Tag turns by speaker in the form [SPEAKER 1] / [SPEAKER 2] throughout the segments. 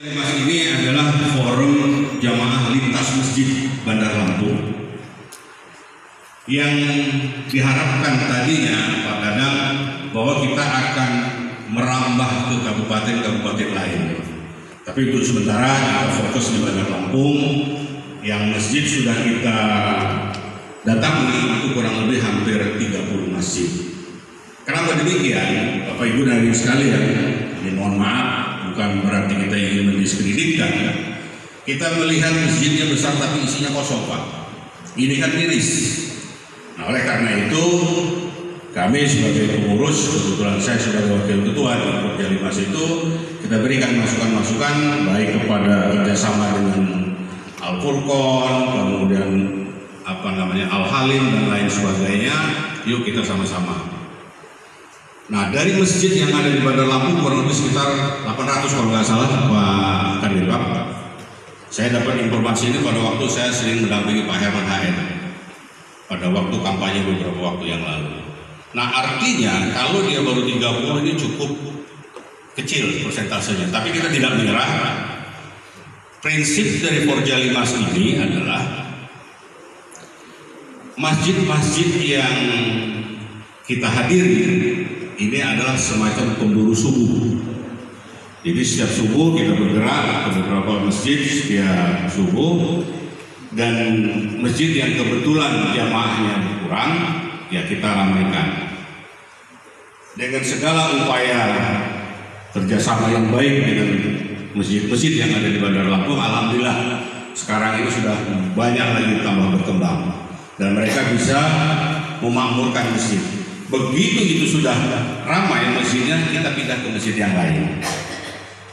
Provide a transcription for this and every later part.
[SPEAKER 1] Mas ini adalah forum jamaah lintas masjid Bandar Lampung yang diharapkan tadinya Pak Dadang bahwa kita akan merambah ke kabupaten-kabupaten lain. Tapi untuk sementara kita fokus di Bandar Lampung yang masjid sudah kita datangi itu kurang lebih hampir 30 masjid. Kenapa demikian? Bapak Ibu dan Hadirin sekalian, ini mohon maaf, bukan berarti kita ingin mendiskreditkan. Kita melihat masjidnya besar tapi isinya kosong, Pak. Ini kan miris. Nah, oleh karena itu kami sebagai pengurus, kebetulan saya sebagai wakil ketua di Porja Limas itu, kita berikan masukan-masukan baik kepada kerjasama dengan Al-Furqon, kemudian Al-Halim dan lain sebagainya. Yuk kita sama-sama. Nah, dari masjid yang ada di Bandar Lampung kurang lebih sekitar 800 kalau nggak salah, Pak Kanwil. Saya dapat informasi ini pada waktu saya sering mendampingi Pak Herman HN pada waktu kampanye beberapa waktu yang lalu. Nah, artinya kalau dia baru 30 ini cukup kecil persentasenya, tapi kita tidak menyerah. Prinsip dari Porja Limas ini adalah masjid-masjid yang kita hadiri ini adalah semacam pemburu subuh. Jadi setiap subuh kita bergerak ke beberapa masjid setiap subuh, dan masjid yang kebetulan jamaahnya kurang ya kita ramaikan. Dengan segala upaya kerjasama yang baik dengan masjid-masjid yang ada di Bandar Lampung, alhamdulillah sekarang ini sudah banyak lagi tambah berkembang dan mereka bisa memakmurkan masjid. Begitu itu sudah ramai masjidnya, kita pindah ke masjid yang lain.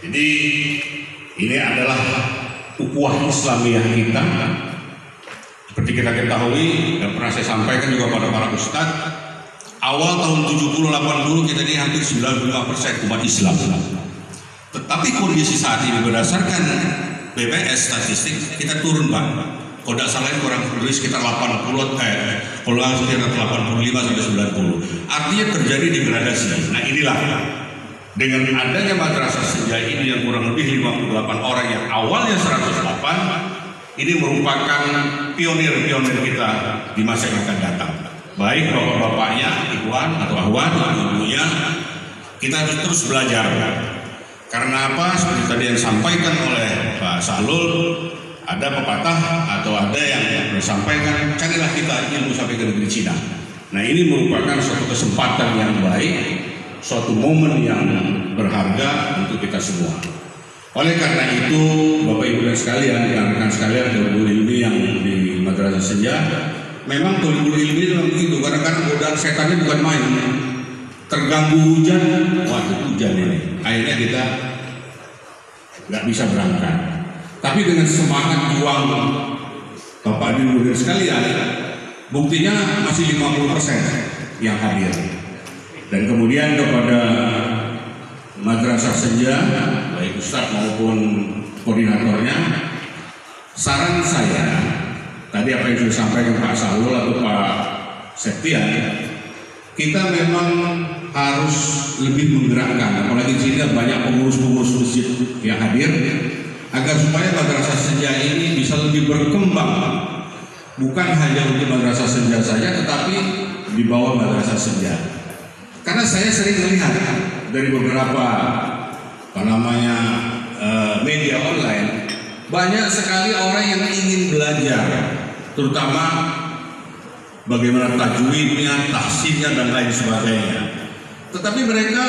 [SPEAKER 1] Jadi ini adalah ukhuwah Islamiyah kita. Seperti kita ketahui dan pernah saya sampaikan juga pada para ustadz, awal tahun 70-80 kita ini hampir 95% umat Islam. Tetapi kondisi saat ini berdasarkan BPS statistik kita turun, Pak. Kalau tidak salah kurang lebih sekitar 85 sampai 90. Artinya terjadi degradasi. Nah, inilah dengan adanya madrasah senja ini yang kurang lebih 58 orang yang awalnya 108, ini merupakan pionir-pionir kita di masa yang akan datang. Baik bapak-bapaknya, ikhwan atau ahwan, ibunya, kita harus terus belajar. Karena apa? Seperti tadi yang disampaikan oleh Pak Sahlul, ada pepatah atau ada yang disampaikan, carilah kita ilmu sampai ke negeri Cina. Nah, ini merupakan suatu kesempatan yang baik, suatu momen yang berharga untuk kita semua. Oleh karena itu, Bapak Ibu dan sekalian, rekan-rekan sekalian, Thalibul Ilmi yang di Madrasah Senja, memang Thalibul Ilmi memang begitu. Kadang-kadang godaan setannya bukan main. Terganggu hujan, waduh hujan ini. Akhirnya kita nggak bisa berangkat. Tapi dengan semangat juang Bapak Ibu dan sekalian, buktinya masih 50% yang hadir. Dan kemudian kepada Madrasah Senja, baik Ustadz maupun koordinatornya, saran saya, tadi apa yang sudah disampaikan Pak Sahlul atau Pak Septian, kita memang harus lebih menggerakkan, apalagi di sini banyak pengurus-pengurus masjid yang hadir, agar supaya Madrasah Senja ini bisa lebih berkembang, bukan hanya untuk Madrasah Senja saja, tetapi di bawah Madrasah Senja. Karena saya sering melihat dari beberapa media online, banyak sekali orang yang ingin belajar, terutama bagaimana tajwidnya, tahsinnya dan lain sebagainya. Tetapi mereka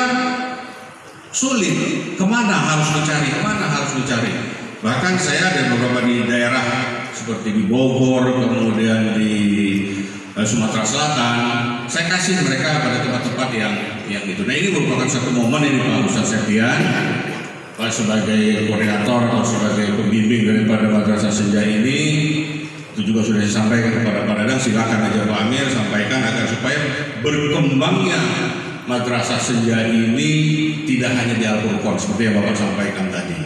[SPEAKER 1] sulit, kemana harus mencari. Bahkan saya ada beberapa di daerah seperti di Bogor, kemudian di Sumatera Selatan, saya kasih mereka pada tempat-tempat yang itu. Nah, ini merupakan satu momen ini Pak Ustadz Septian, Pak sebagai koordinator atau sebagai pembimbing daripada Madrasah Senja ini, itu juga sudah disampaikan kepada Pak Dadang, silakan aja Pak Amir sampaikan agar supaya berkembangnya Madrasah Senja ini tidak hanya di Al-Furqon seperti yang Bapak sampaikan tadi,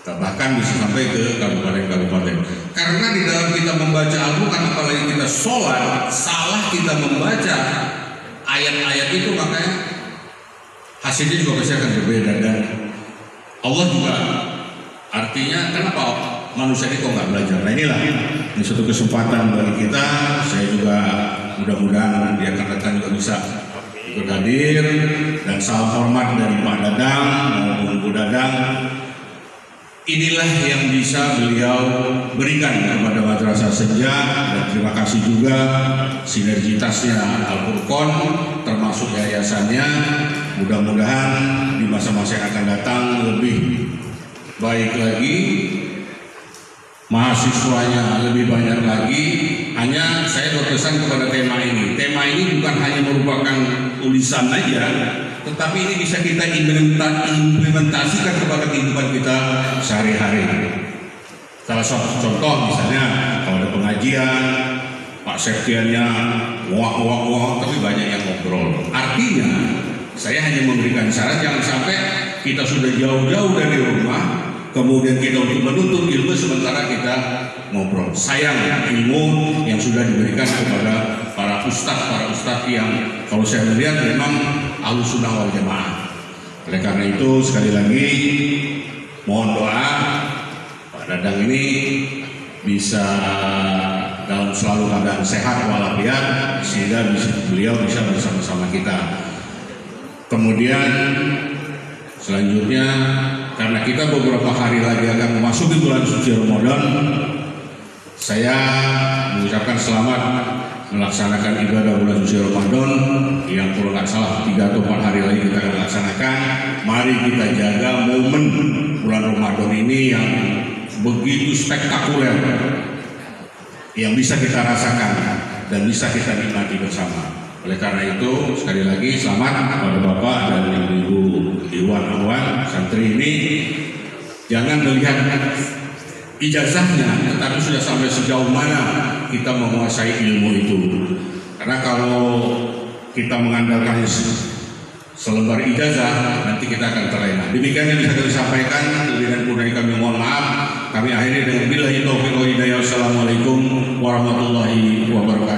[SPEAKER 1] bahkan bisa sampai ke kabupaten-kabupaten. Karena di dalam kita membaca Al-Quran, apalagi kita sholat, salah kita membaca ayat-ayat itu, makanya hasilnya juga pasti akan berbeda. Dan Allah juga Artinya kenapa manusia ini kok nggak belajar? Nah inilah ini suatu kesempatan bagi kita. Saya juga mudah-mudahan dia akan datang juga bisa ikut hadir, dan salam hormat dari Pak Dadang maupun Bu Dadang. Inilah yang bisa beliau berikan kepada Madrasah Senja, dan terima kasih juga sinergitasnya Al-Furqon termasuk yayasannya. Mudah-mudahan di masa-masa yang akan datang lebih baik lagi, mahasiswanya lebih banyak lagi. Hanya saya berpesan kepada tema ini. Tema ini bukan hanya merupakan tulisan saja, tetapi ini bisa kita implementasikan kepada kehidupan kita sehari-hari. Salah satu contoh misalnya kalau ada pengajian, Pak Sektiannya wah, tapi banyak yang ngobrol. Artinya saya hanya memberikan saran, jangan sampai kita sudah jauh-jauh dari rumah, kemudian kita untuk menuntut ilmu sementara kita ngobrol. Sayang ilmu yang sudah diberikan kepada para ustadz yang kalau saya melihat memang Ahlus Sunnah wal Jamaah. Oleh karena itu sekali lagi mohon doa Pak Dadang ini bisa dalam selalu keadaan sehat walafiat sehingga beliau bisa bersama-sama kita. Kemudian selanjutnya, karena kita beberapa hari lagi akan memasuki bulan suci Ramadan, saya mengucapkan selamat melaksanakan ibadah bulan suci Ramadan yang kalau nggak salah 3 atau 4 hari lagi kita akan laksanakan. Mari kita jaga momen bulan Ramadan ini yang begitu spektakuler, yang bisa kita rasakan dan bisa kita nikmati bersama. Oleh karena itu sekali lagi selamat kepada Bapak dan Ibu Iwan santri ini. Jangan melihat ijazahnya, tetapi sudah sampai sejauh mana kita menguasai ilmu itu. Karena kalau kita mengandalkan selembar ijazah, nanti kita akan terlena. Demikian yang bisa kami sampaikan. Lebih dan kurang kami mohon maaf. Kami akhiri dengan billahi taufiq wal hidayah. Wassalamualaikum warahmatullahi wabarakatuh.